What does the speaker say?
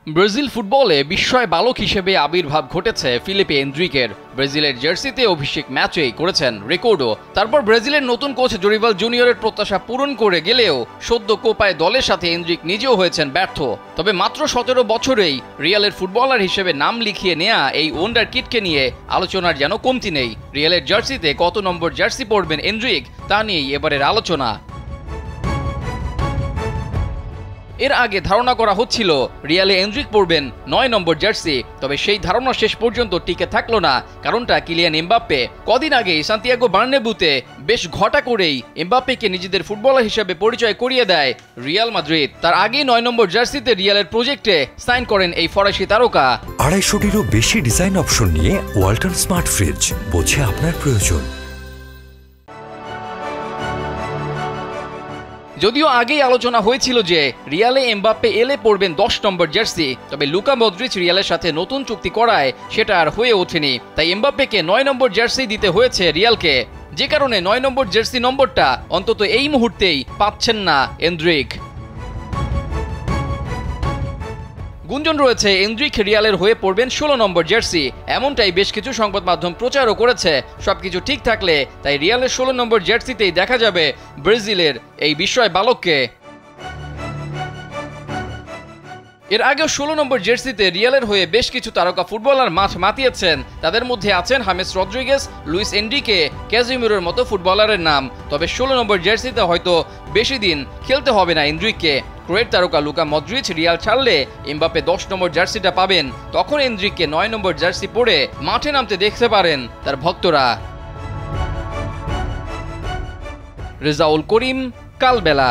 Brazil ফুটবলে বিস্ময় বালক হিসেবে আবির্ভাব ঘটেছে ফিলিপে এনদ্রিকের। ব্রাজিলের জার্সিতে অভিষেক ম্যাচেই করেছেন রেকর্ডও। তারপর ব্রাজিলের নতুন কোচ জোরিবাল জুনিয়রের প্রত্যাশা পূরণ করে গেলেও সদ্য কোপায় দলের সাথে এনদ্রিক নিজেও হয়েছেন ব্যর্থ। তবে মাত্র 17 বছরেই রিয়ালের ফুটবলার হিসেবে নাম লিখিয়ে নেয়া এই ওয়ান্ডার কিডকে নিয়ে আলোচনার যেন কমতি নেই। রিয়ালের জার্সিতে কত নম্বর জার্সি পরবেন এনদ্রিক তা নিয়েই এবারের আলোচনা। এর আগে ধারণা করা হচ্ছিল রিয়ালে এনদ্রিক পরবেন 9 নম্বর জার্সি, তবে সেই ধারণা শেষ পর্যন্ত টিকে থাকলো না। কারণটা কিলিয়ান এমবাপ্পে। কদিন আগেই সান্তিয়াগো বার্নেবুতে বেশ ঘটা করেই এমবাপ্পেকে নিজেদের ফুটবলার হিসেবে পরিচয় করিয়ে দেয় রিয়াল মাদ্রিদ। তার আগেই 9 নম্বর জার্সিতে রিয়ালের প্রজেক্টে সাইন করেন এই ফরাসি তারকা। 250-টিরও বেশি ডিজাইন অপশন নিয়ে ওয়ালটন স্মার্ট ফ্রিজ, বোঝে আপনার প্রয়োজন। যদিও আগেই আলোচনা হয়েছিল যে রিয়ালে এমবাপ্পে এলে পরবেন 10 নম্বর জার্সি, তবে লুকা মদ্রিচ রিয়ালের সাথে নতুন চুক্তি করায় সেটা আর হয়ে ওঠেনি। তাই এমবাপ্পেকে 9 নম্বর জার্সি দিতে হয়েছে রিয়ালকে, যে কারণে 9 নম্বর জার্সি নম্বরটা অন্তত এই মুহূর্তেই পাচ্ছেন না এনদ্রিক। গুঞ্জন রয়েছে এনদ্রিক রিয়ালের হয়ে পড়বেন 16 নম্বর জার্সি, এমনটাই বেশ কিছু সংবাদ মাধ্যম প্রচারও করেছে। সবকিছু ঠিক থাকলে তাই রিয়ালের 16 নম্বর জার্সিতেই দেখা যাবে ব্রাজিলের এই বিস্ময় বালককে। এর আগেও 16 নম্বর জার্সিতে রিয়ালের হয়ে বেশ কিছু তারকা ফুটবলার মাঠ মাতিয়েছেন। তাদের মধ্যে আছেন হামেস রদ্রিগেজ, লুইস এনরিকে, ক্যাজিমিরোর মতো ফুটবলারের নাম। তবে 16 নম্বর জার্সিতে হয়তো বেশি দিন খেলতে হবে না এনরিককে। ক্রোয়েট তারকা লুকা মদ্রিচ রিয়াল ছাড়লে এমবাপ্পে 10 নম্বর জার্সিটা পাবেন। তখন এনরিককে 9 নম্বর জার্সি পরে মাঠে নামতে দেখতে পারেন তার ভক্তরা। রেজাউল করিম, কালবেলা।